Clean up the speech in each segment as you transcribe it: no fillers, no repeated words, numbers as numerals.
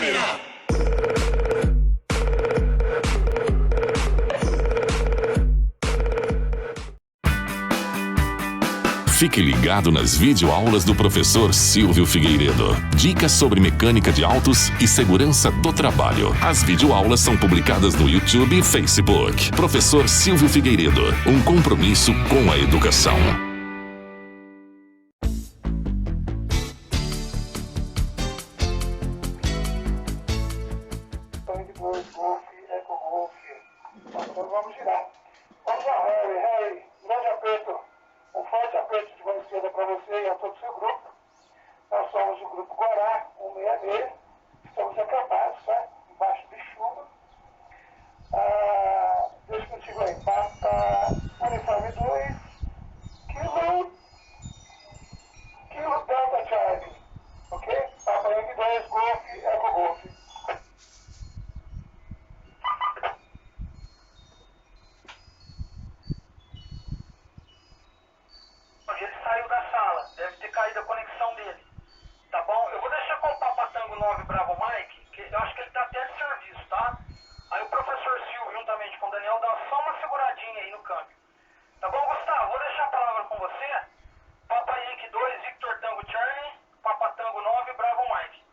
câmera! Fique ligado nas videoaulas do professor Silvio Figueiredo. Dicas sobre mecânica de autos e segurança do trabalho. As videoaulas são publicadas no YouTube e Facebook. Professor Silvio Figueiredo, um compromisso com a educação. Vamos girar. Vamos lá, Harry. Grande aperto. Um forte aperto de mão esquerda para você e a todo o seu grupo. Nós somos o Grupo Guará, 166. Estamos acabados, tá? Embaixo de chuva. Deixa contigo aí. Papa, uniforme 2. Kilo Delta Charlie. Ok? Papa Yankee 2, Golf, Eco Golf. Ele saiu da sala, deve ter caído a conexão dele. Tá bom? Eu vou deixar com o Papa Tango 9 Bravo Mike, que eu acho que ele tá até de serviço, tá? Aí o professor Silvio, juntamente com o Daniel, dá só uma seguradinha aí no câmbio. Tá bom, Gustavo? Vou deixar a palavra com você. Papa Yankee 2, Victor Tango Charlie, Papa Tango 9 Bravo Mike.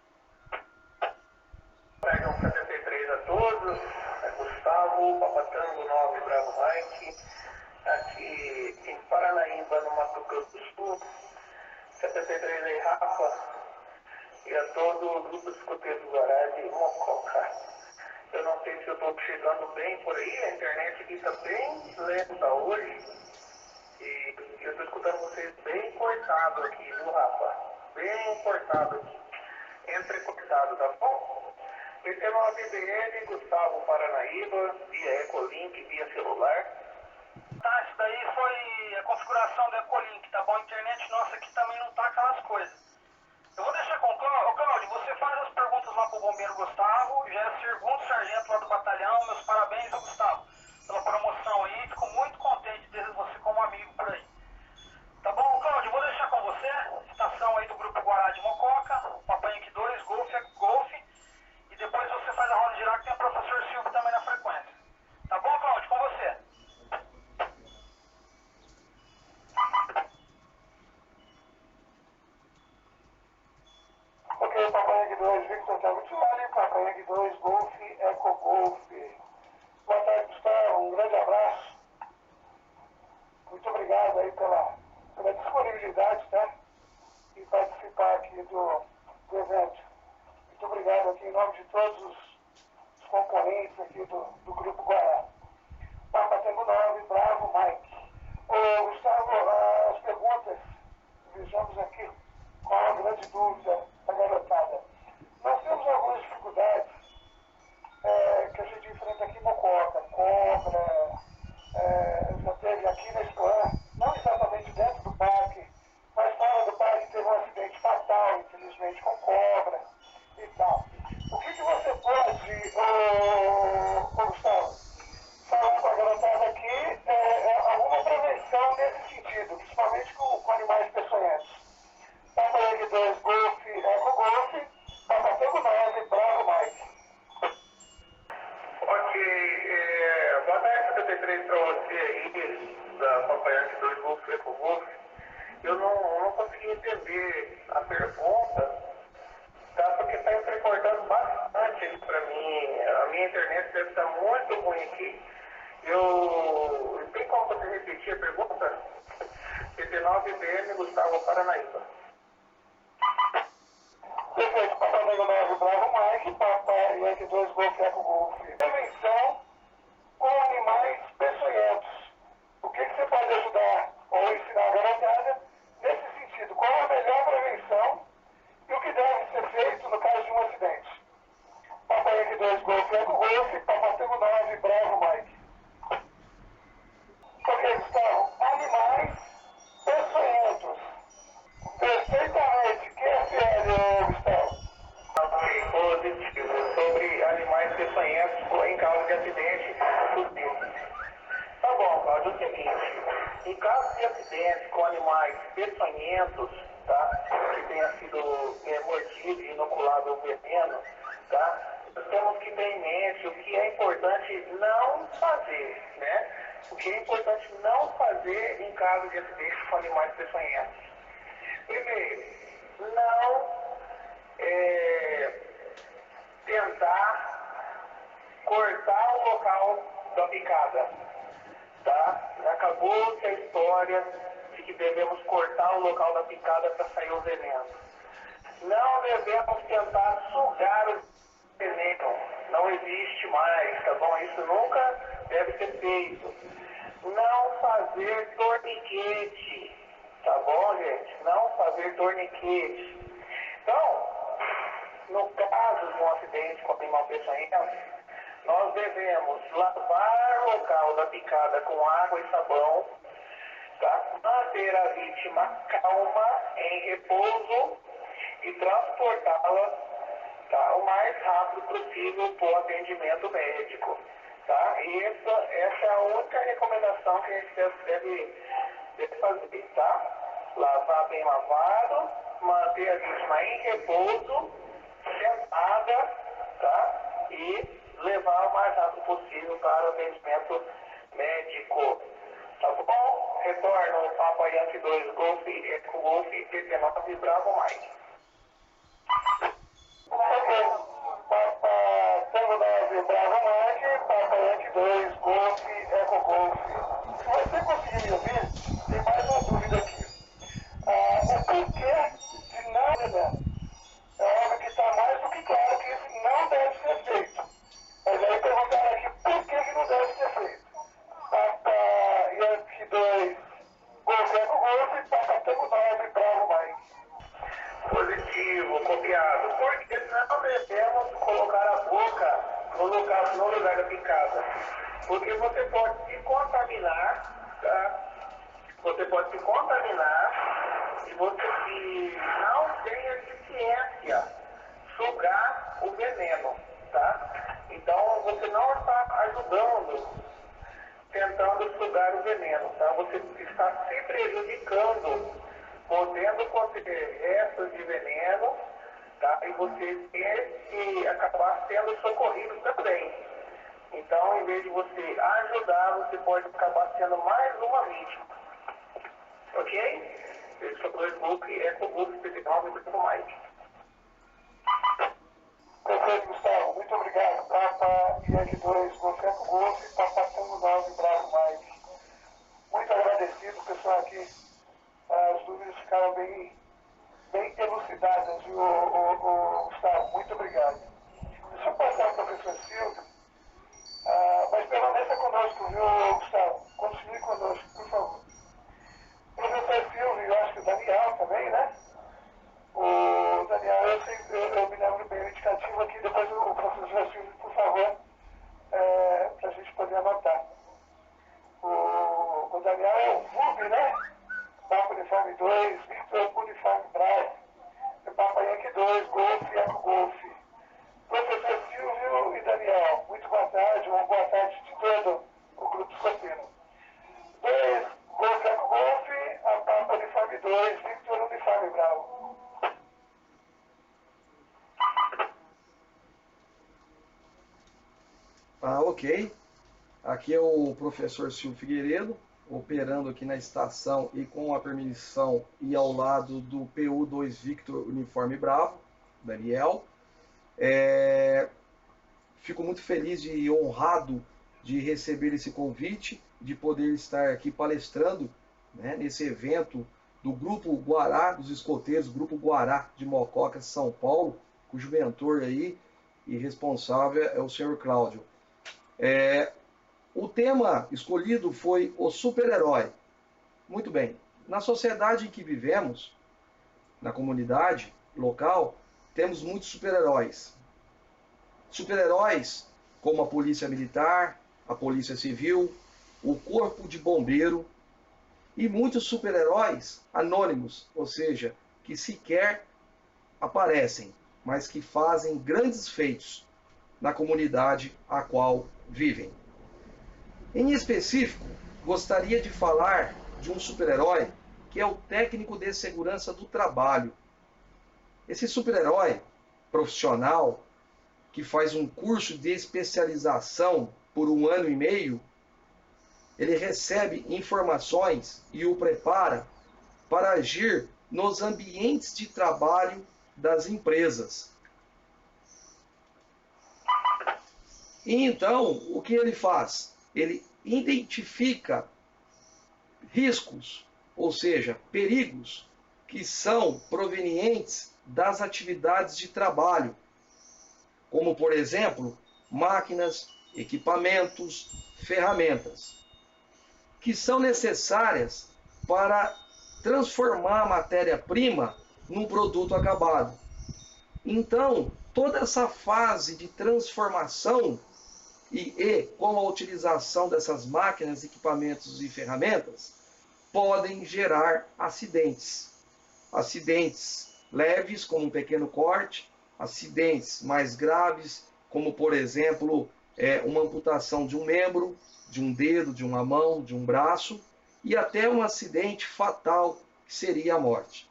Pegam 73 a todos. Gustavo, Papa Tango 9 Bravo Mike. Aqui em Paranaíba, no Mato Grosso do Sul, 73 aí, Rafa, e a todo o grupo de escuteiros do Guará de Mococa. Eu não sei se eu estou chegando bem por aí, a internet aqui está bem lenta hoje, e eu estou escutando vocês bem cortado aqui, viu, Rafa? Bem cortado aqui, entrecortado, tá bom? Esse é o ABBN, Gustavo Paranaíba, via Ecolink, via celular. Tá, isso daí foi a configuração do Ecolink, tá bom? A internet nossa aqui também não tá aquelas coisas. Eu vou deixar com o Cláudio, você faz as perguntas lá pro bombeiro Gustavo, já é segundo sargento lá do batalhão, meus parabéns, Gustavo, pela promoção aí, fico muito contente de ter você como amigo por aí. Tá bom, Cláudio, eu vou deixar com você, estação aí do Grupo Guará de Mococa, Papai Yankee 2, Golf, e depois você faz a roda girar que tem o professor Silvio também na frequência. Tá bom, Cláudio, com você. Ok, Papai Yankee 2, Victor Tango Charlie, Papai Yankee 2, Golf, Eco Golf. Boa tarde, Gustavo, um grande abraço. Muito obrigado aí pela disponibilidade, tá? E participar aqui do evento. Muito obrigado aqui em nome de todos os componentes aqui do Grupo Guará. Papa Tango 9, Bravo, Mike. Ô, Gustavo, as perguntas, vejamos aqui qual a grande dúvida da garotada. Nós temos algumas dificuldades que a gente enfrenta aqui em Mococa, cobra, já teve aqui na Explã, não exatamente dentro do parque, mas fora do parque teve um acidente fatal, infelizmente, com cobra e tal. O que você pode, Gustavo, falar com a garotada aqui, alguma prevenção nesse sentido, principalmente com animais peçonhentos? Papa Yankee 2, Golf, Eco Golf, Papa Tango 9, Bravo Mike. Ok, boa tarde 73 para você aí, da Papa Yankee 2, Golf, Eco Golf. Eu não consegui entender a pergunta, tá? Porque está entrecortando bastante aqui para mim. A minha internet deve estar muito ruim aqui. Tem como você repetir a pergunta? 19 BM, Gustavo Paranaíba. Perfeito, Papa Tango 9, Bravo Mike, Papa Yankee 2, Golf, Eco Golf. Prevenção com animais peçonhentos. O que você pode ajudar ou ensinar a garotada nesse sentido? Qual é a melhor prevenção e o que deve ser feito no caso de um acidente? Papa Yankee 2, Golf, Eco Golf, Papa Tango 9, Bravo Mike. Ok, Gustavo, animais peçonhentos. Perfeitamente. QFL, Gustavo. Ok, positivo. Sobre animais peçonhentos em caso de acidente. Tá bom, Cláudio, é o seguinte. Em caso de acidente com animais peçonhentos, tá? Que tenha sido mordido e inoculado o veneno, tá? Nós temos que ter em mente o que é importante não fazer, né? O que é importante não fazer em caso de acidente com animais peçonhentos. Primeiro, não tentar cortar o local da picada, tá? Acabou-se a história de que devemos cortar o local da picada para sair o veneno. Não devemos tentar sugar o veneno, não existe mais, tá bom? Isso nunca deve ser feito. Não fazer torniquete, tá bom, gente? Não fazer torniquete. Então, no caso de um acidente com animal peçonhento, nós devemos lavar o local da picada com água e sabão, tá? Manter a vítima calma, em repouso e transportá-la, tá, o mais rápido possível para o atendimento médico. Tá? E essa é a única recomendação que a gente deve fazer. Tá? Lavar bem lavado, manter a vítima em repouso, sentada, tá? E levar o mais rápido possível para o atendimento médico. Tá bom? Retorno o Papa Yankee 2 Golf, Eco Golf, PT9 Bravo Mike. Papa Tango 9 Bravo Mike, Papa Yankee 2 Golf, Eco Golf. Se você conseguir me ouvir, tem mais uma dúvida aqui. O porquê de não veneno? É algo que está mais do que claro que isso não deve ser feito. Mas aí perguntaram aqui por que não deve ser feito. Papa Yankee 2 Golf, Eco Golf, Papa Tango 9 Bravo Mike. Positivo, copiado. Porque não devemos colocar a boca no lugar da picada. Porque você pode se contaminar, tá? Você pode se contaminar e você, se não tem eficiência, sugar o veneno, tá? Então você não está ajudando, tentando sugar o veneno, tá? Você está se prejudicando, podendo conter restos de veneno, tá? E você ter que acabar sendo socorrido também. Então, em vez de você ajudar, você pode acabar sendo mais uma vítima. Ok? Esse foi o book, EcoBook, PT9 e muito mais. Perfeito, Gustavo. Muito obrigado. Papa Yankee 2, Golf, EcoGolf, Papa Tango 9, Bravo Mike. Muito agradecido, pessoal, aqui. As dúvidas ficaram bem elucidadas, viu, Gustavo? Muito obrigado. Deixa eu passar ao professor Silvio, mas permaneça conosco, viu, Gustavo? Continue conosco, por favor. Professor Silvio, eu acho que o Daniel também, né? O Daniel, eu me lembro bem o indicativo aqui, depois o professor Silvio, por favor, para a gente poder anotar. O Daniel é o VUB, né? Papa Uniforme 2, Victor Uniforme Bravo, Papa Yankee 2, Golf e Eco Golf. Professor Silvio e Daniel, muito boa tarde, uma boa tarde de todo o grupo escoteiro. 2, Golf Eco Golf, a Papa Uniforme 2, Victor Uniforme Bravo. Ok. Aqui é o professor Silvio Figueiredo, operando aqui na estação e com a permissão e ao lado do PU2 Victor Uniforme Bravo, Daniel. Fico muito feliz e honrado de receber esse convite, de poder estar aqui palestrando, né, nesse evento do Grupo Guará, dos escoteiros, Grupo Guará de Mococa, São Paulo, cujo mentor aí e responsável é o senhor Cláudio. O tema escolhido foi o super-herói. Muito bem. Na sociedade em que vivemos, na comunidade local, temos muitos super-heróis. Super-heróis como a Polícia Militar, a Polícia Civil, o Corpo de Bombeiro e muitos super-heróis anônimos, ou seja, que sequer aparecem, mas que fazem grandes feitos na comunidade a qual vivem. Em específico, gostaria de falar de um super-herói que é o técnico de segurança do trabalho. Esse super-herói profissional que faz um curso de especialização por 1 ano e meio, ele recebe informações e o prepara para agir nos ambientes de trabalho das empresas. E então, o que ele faz? Ele identifica riscos, ou seja, perigos, que são provenientes das atividades de trabalho, como, por exemplo, máquinas, equipamentos, ferramentas, que são necessárias para transformar a matéria-prima num produto acabado. Então, toda essa fase de transformação e com a utilização dessas máquinas, equipamentos e ferramentas, podem gerar acidentes. Acidentes leves, como um pequeno corte, acidentes mais graves, como, por exemplo, uma amputação de um membro, de um dedo, de uma mão, de um braço, e até um acidente fatal, que seria a morte.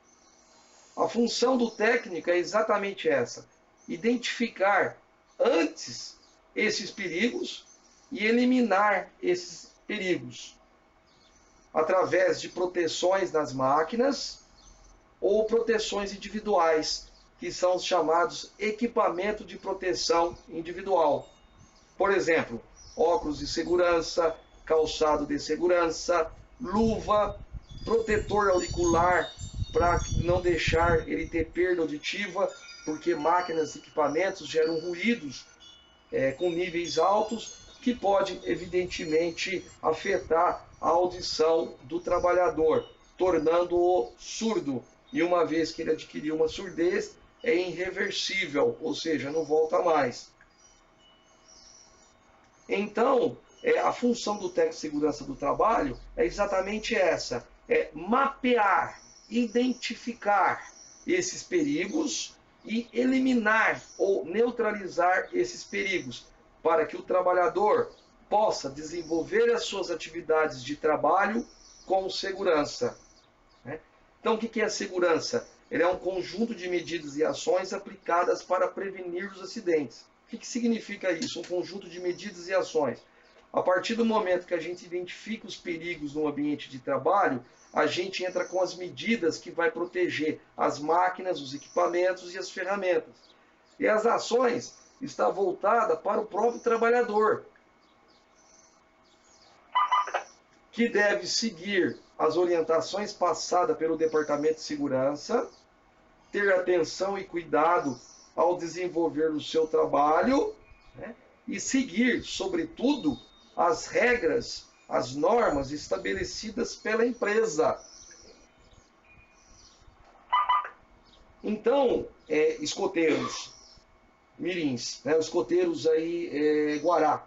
A função do técnico é exatamente essa: identificar antes esses perigos e eliminar esses perigos através de proteções nas máquinas ou proteções individuais, que são os chamados equipamentos de proteção individual. Por exemplo, óculos de segurança, calçado de segurança, luva, protetor auricular para não deixar ele ter perda auditiva, porque máquinas e equipamentos geram ruídos com níveis altos que pode, evidentemente, afetar a audição do trabalhador, tornando-o surdo. E uma vez que ele adquiriu uma surdez, é irreversível, ou seja, não volta mais. Então, a função do técnico de segurança do trabalho é exatamente essa: mapear, identificar esses perigos e eliminar ou neutralizar esses perigos, para que o trabalhador possa desenvolver as suas atividades de trabalho com segurança. Então, o que é a segurança? Ele é um conjunto de medidas e ações aplicadas para prevenir os acidentes. O que significa isso? Um conjunto de medidas e ações. A partir do momento que a gente identifica os perigos no ambiente de trabalho, a gente entra com as medidas que vai proteger as máquinas, os equipamentos e as ferramentas. E as ações estão voltadas para o próprio trabalhador, que deve seguir as orientações passadas pelo Departamento de Segurança, ter atenção e cuidado ao desenvolver o seu trabalho, e seguir, sobretudo, as regras, as normas estabelecidas pela empresa. Então, escoteiros, mirins, escoteiros aí, Guará,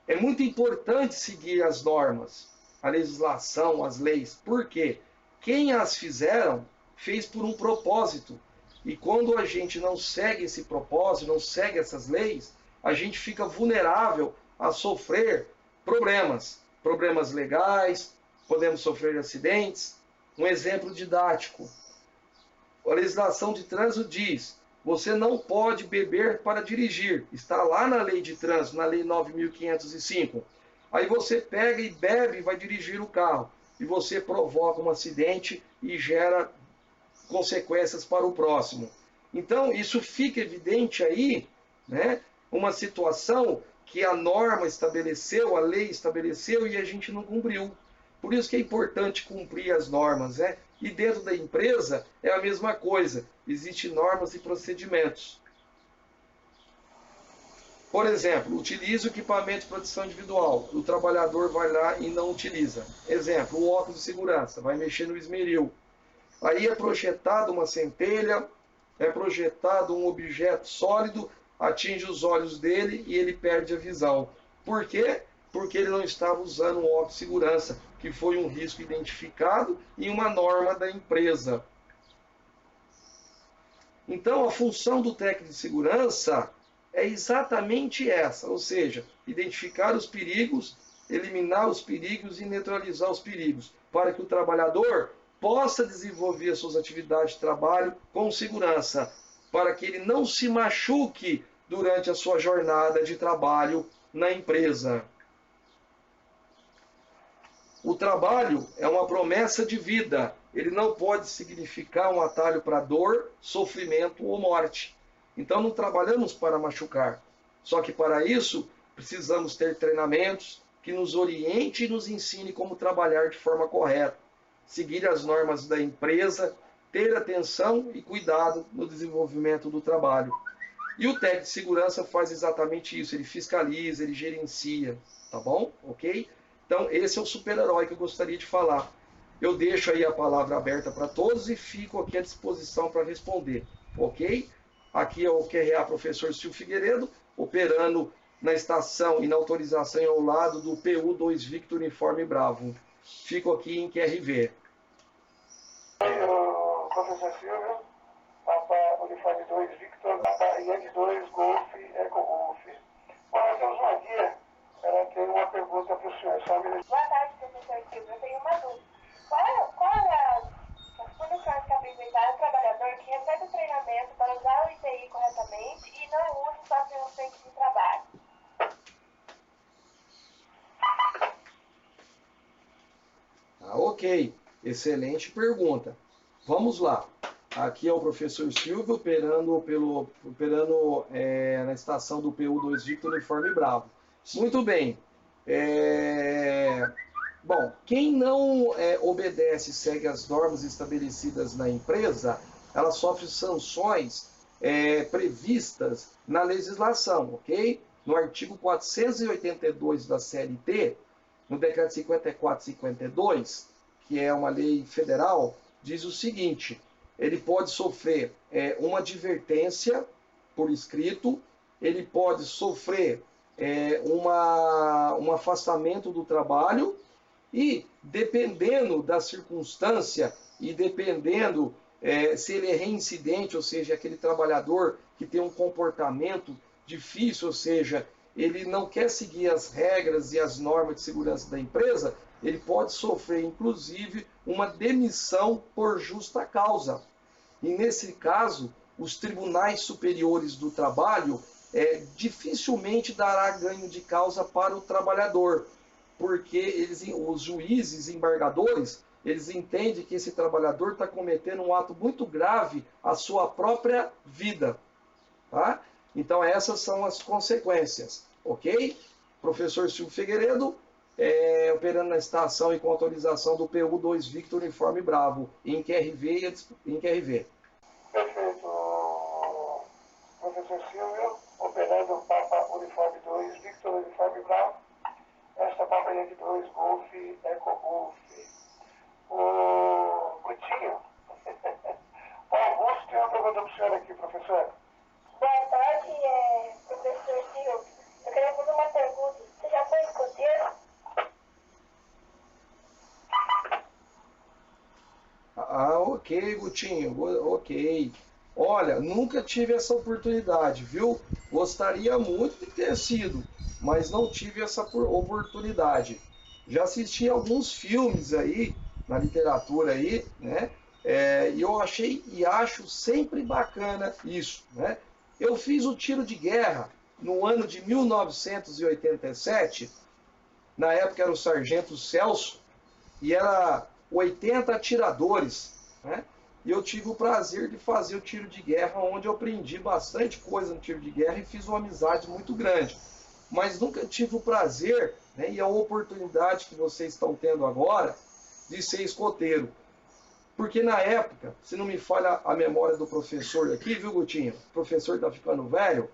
é muito importante seguir as normas, a legislação, as leis. Por quê? Quem as fizeram, fez por um propósito. E quando a gente não segue esse propósito, não segue essas leis, a gente fica vulnerável a sofrer problemas legais, podemos sofrer acidentes. Um exemplo didático: a legislação de trânsito diz: você não pode beber para dirigir. Está lá na lei de trânsito, na lei 9.505. Aí você pega e bebe e vai dirigir o carro, e você provoca um acidente e gera consequências para o próximo. Então, isso fica evidente aí, uma situação que a norma estabeleceu, a lei estabeleceu e a gente não cumpriu. Por isso que é importante cumprir as normas, E dentro da empresa é a mesma coisa, existem normas e procedimentos. Por exemplo, utiliza o equipamento de proteção individual, o trabalhador vai lá e não utiliza. Exemplo, o óculos de segurança, vai mexer no esmeril. Aí é projetado uma centelha, é projetado um objeto sólido, atinge os olhos dele e ele perde a visão. Por quê? Porque ele não estava usando um óculos de segurança, que foi um risco identificado em uma norma da empresa. Então, a função do técnico de segurança é exatamente essa, ou seja, identificar os perigos, eliminar os perigos e neutralizar os perigos, para que o trabalhador possa desenvolver as suas atividades de trabalho com segurança. para que ele não se machuque durante a sua jornada de trabalho na empresa. O trabalho é uma promessa de vida. Ele não pode significar um atalho para dor, sofrimento ou morte. Então não trabalhamos para machucar. Só que para isso precisamos ter treinamentos que nos oriente e nos ensine como trabalhar de forma correta, seguir as normas da empresa, ter atenção e cuidado no desenvolvimento do trabalho. E o técnico de segurança faz exatamente isso, ele fiscaliza, ele gerencia, tá bom? Ok? Então esse é o super-herói que eu gostaria de falar. Eu deixo aí a palavra aberta para todos e fico aqui à disposição para responder, ok? Aqui é o QRA professor Silvio Figueiredo, operando na estação e na autorização ao lado do PU2 Victor Uniforme Bravo. Fico aqui em QRV. Professor Silvio, Papa Uniforme 2 Victor, Papa Yankee 2 Golf, Eco Golf. Bom, nós temos uma guia, ela tem uma pergunta para o senhor. Boa tarde, professor Silvio. Eu tenho uma dúvida. Qual é as condições que habilitar o trabalhador que recebe o treinamento para usar o ITI corretamente e não use só seu ambiente de trabalho? Ok, excelente pergunta. Vamos lá. Aqui é o professor Silvio operando na estação do PU2 Victor Uniforme Bravo. Muito bem. Bom, quem não obedece e segue as normas estabelecidas na empresa, ela sofre sanções previstas na legislação, ok? No artigo 482 da CLT, no decreto 5452, que é uma lei federal, diz o seguinte: ele pode sofrer uma advertência por escrito, ele pode sofrer um afastamento do trabalho e, dependendo da circunstância e dependendo se ele é reincidente, ou seja, aquele trabalhador que tem um comportamento difícil, ou seja, ele não quer seguir as regras e as normas de segurança da empresa, ele pode sofrer, inclusive, uma demissão por justa causa. E, nesse caso, os tribunais superiores do trabalho dificilmente dará ganho de causa para o trabalhador, porque os juízes embargadores, eles entendem que esse trabalhador está cometendo um ato muito grave à sua própria vida. Tá? Então, essas são as consequências, ok? Professor Silvio Figueiredo, operando na estação e com autorização do PU2 Victor Uniforme Bravo, em QRV. Perfeito, professor Silvio, operando o Papa Uniforme 2 Victor Uniforme Bravo, esta Papa Yankee 2 Golf, Eco Golf. O Gutinho, o Augusto tem uma pergunta para o senhor aqui, professor. Boa tarde, professor Silvio. Eu queria fazer uma pergunta. Você já foi escoteiro? Ok, Gutinho, ok. Olha, nunca tive essa oportunidade, viu? Gostaria muito de ter sido, mas não tive essa oportunidade. Já assisti alguns filmes aí, na literatura aí, né? E eu achei e acho sempre bacana isso, né? Eu fiz o tiro de guerra no ano de 1987, na época era o Sargento Celso, e era 80 atiradores, né? E eu tive o prazer de fazer o tiro de guerra, onde eu aprendi bastante coisa no tiro de guerra e fiz uma amizade muito grande. Mas nunca tive o prazer, né, e a oportunidade que vocês estão tendo agora de ser escoteiro. Porque na época, se não me falha a memória do professor aqui, viu, Gutinho? O professor está ficando velho,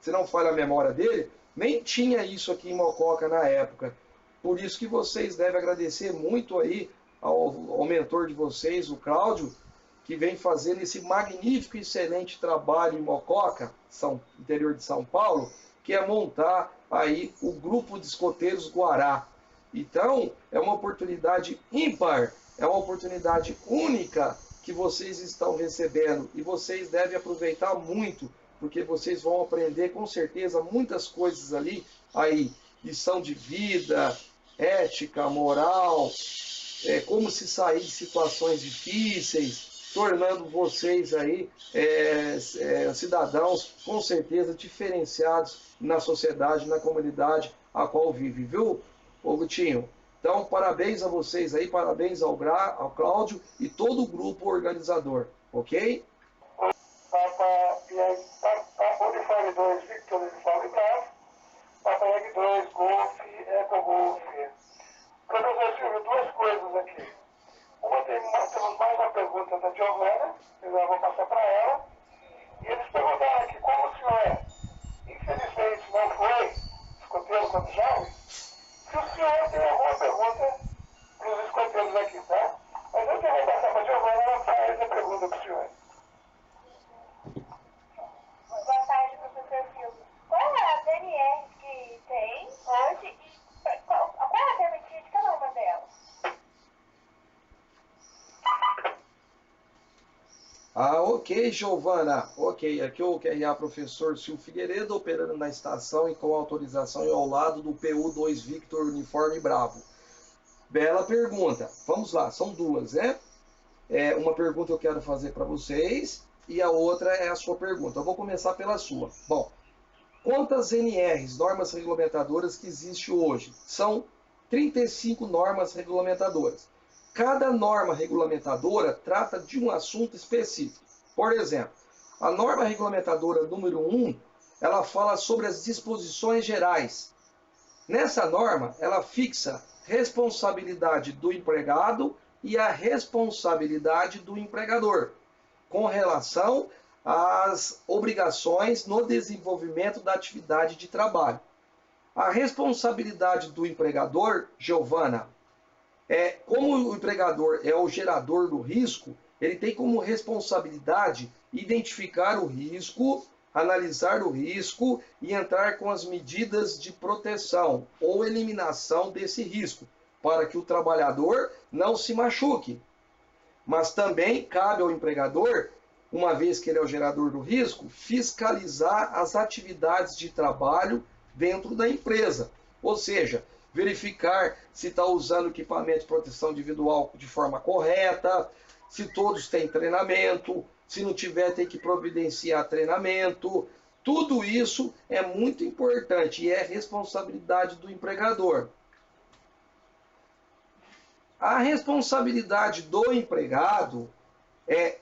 se não falha a memória dele, nem tinha isso aqui em Mococa na época. Por isso que vocês devem agradecer muito aí ao mentor de vocês, o Cláudio, que vem fazendo esse magnífico e excelente trabalho em Mococa, interior de São Paulo, que é montar aí o grupo de escoteiros Guará. Então, é uma oportunidade ímpar, é uma oportunidade única que vocês estão recebendo e vocês devem aproveitar muito, porque vocês vão aprender com certeza muitas coisas ali, aí, lição de vida, ética, moral, como se sair de situações difíceis, tornando vocês aí cidadãos com certeza diferenciados na sociedade, na comunidade a qual vive, viu, ô Gutinho? Então, parabéns a vocês aí, parabéns ao Cláudio e todo o grupo organizador, ok? E aí, Papa Uniforme 2, Victor Uniforme Bravo, Papa Egg 2, Golf, Eco Golf. Professor Silvio, duas coisas aqui. Nós temos mais uma pergunta da Giovana, eu já vou passar para ela. E eles perguntaram aqui como o senhor é. Infelizmente não foi escoteiro quando jovem. Se o senhor tem alguma pergunta para os escoteiros aqui, tá? Mas eu vou passar para a Giovana, ela faz a pergunta para o senhor. Boa tarde, professor Silvio. Qual é a DNR que tem hoje e qual é a permitida de cada uma delas? Ok, Giovana. Ok, aqui é o QRA professor Silvio Figueiredo, operando na estação e com autorização e ao lado do PU2 Victor Uniforme Bravo. Bela pergunta. Vamos lá, são duas, né? Uma pergunta eu quero fazer para vocês e a outra é a sua pergunta. Eu vou começar pela sua. Bom, quantas NRs, normas regulamentadoras, que existe hoje? São 35 normas regulamentadoras. Cada norma regulamentadora trata de um assunto específico. Por exemplo, a norma regulamentadora número 1, ela fala sobre as disposições gerais. Nessa norma, ela fixa responsabilidade do empregado e a responsabilidade do empregador, com relação às obrigações no desenvolvimento da atividade de trabalho. A responsabilidade do empregador, Giovana, como o empregador é o gerador do risco, ele tem como responsabilidade identificar o risco, analisar o risco e entrar com as medidas de proteção ou eliminação desse risco, para que o trabalhador não se machuque. Mas também cabe ao empregador, uma vez que ele é o gerador do risco, fiscalizar as atividades de trabalho dentro da empresa. Ou seja, verificar se está usando equipamento de proteção individual de forma correta, se todos têm treinamento, se não tiver tem que providenciar treinamento. Tudo isso é muito importante e é responsabilidade do empregador. A responsabilidade do empregado é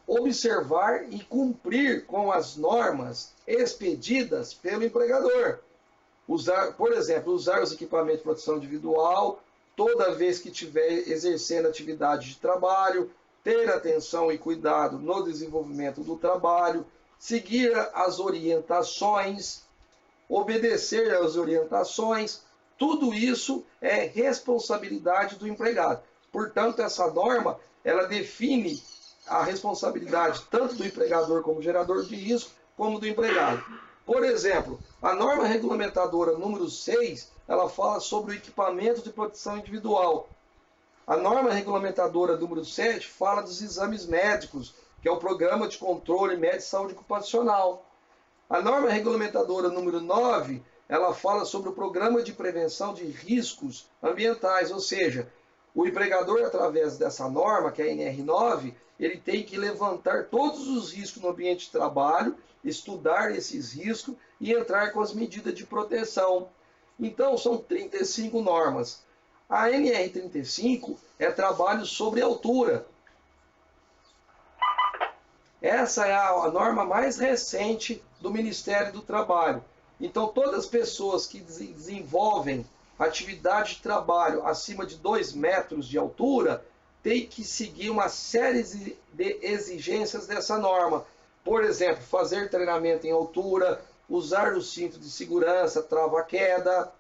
observar e cumprir com as normas expedidas pelo empregador. Por exemplo, usar os equipamentos de proteção individual toda vez que estiver exercendo atividade de trabalho, ter atenção e cuidado no desenvolvimento do trabalho, seguir as orientações, obedecer às orientações. Tudo isso é responsabilidade do empregado. Portanto, essa norma, ela define a responsabilidade tanto do empregador como gerador de risco, como do empregado. Por exemplo, a norma regulamentadora número 6, ela fala sobre o equipamento de proteção individual. A norma regulamentadora número 7 fala dos exames médicos, que é o Programa de Controle Médico de Saúde Ocupacional. A norma regulamentadora número 9, ela fala sobre o Programa de Prevenção de Riscos Ambientais, ou seja, o empregador, através dessa norma, que é a NR9, ele tem que levantar todos os riscos no ambiente de trabalho, estudar esses riscos e entrar com as medidas de proteção. Então, são 35 normas. A NR35 é trabalho sobre altura. Essa é a norma mais recente do Ministério do Trabalho. Então, todas as pessoas que desenvolvem atividade de trabalho acima de 2 metros de altura têm que seguir uma série de exigências dessa norma. Por exemplo, fazer treinamento em altura, usar o cinto de segurança, trava-queda.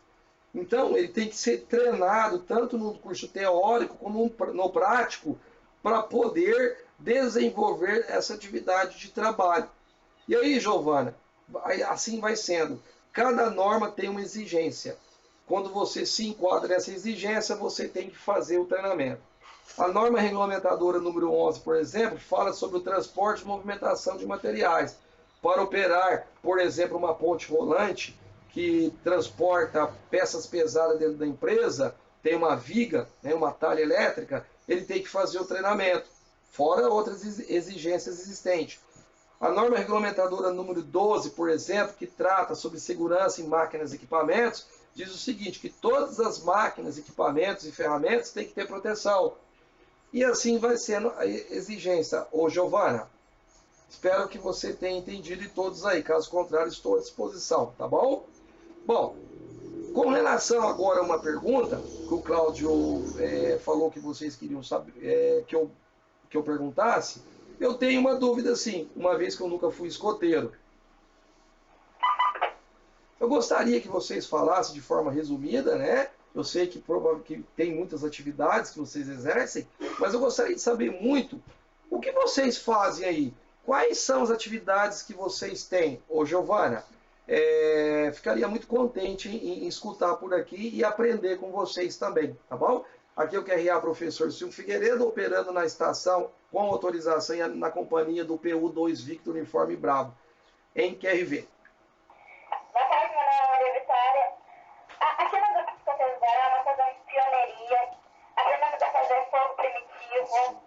Então, ele tem que ser treinado tanto no curso teórico como no prático para poder desenvolver essa atividade de trabalho. E aí, Giovana, assim vai sendo. Cada norma tem uma exigência. Quando você se enquadra nessa exigência, você tem que fazer o treinamento. A norma regulamentadora número 11, por exemplo, fala sobre o transporte e movimentação de materiais. Para operar, por exemplo, uma ponte rolante que transporta peças pesadas dentro da empresa, tem uma viga, uma talha elétrica, ele tem que fazer o treinamento. fora outras exigências existentes. A norma regulamentadora número 12, por exemplo, que trata sobre segurança em máquinas e equipamentos, diz o seguinte, que todas as máquinas, equipamentos e ferramentas têm que ter proteção. E assim vai sendo a exigência. Ô, Giovana, espero que você tenha entendido e todos aí. Caso contrário, estou à disposição, tá bom? Bom, com relação agora a uma pergunta que o Cláudio falou que vocês queriam saber, que eu perguntasse, eu tenho uma dúvida sim, uma vez que eu nunca fui escoteiro. Eu gostaria que vocês falassem de forma resumida, né? Eu sei que provavelmente tem muitas atividades que vocês exercem, mas eu gostaria de saber muito o que vocês fazem aí. Quais são as atividades que vocês têm? Ô, Giovana, ficaria muito contente em escutar por aqui e aprender com vocês também, tá bom? Aqui é o QRA Professor Silvio Figueiredo, operando na estação com autorização e na companhia do PU2 Victor Uniforme Bravo, em QRV. Boa tarde, meu nome é Maria Vitória. Aqui no Grupo Escoteiro Guará, nós fazemos pioneiria, aprendemos a fazer fogo primitivo,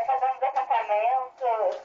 fazemos acampamentos,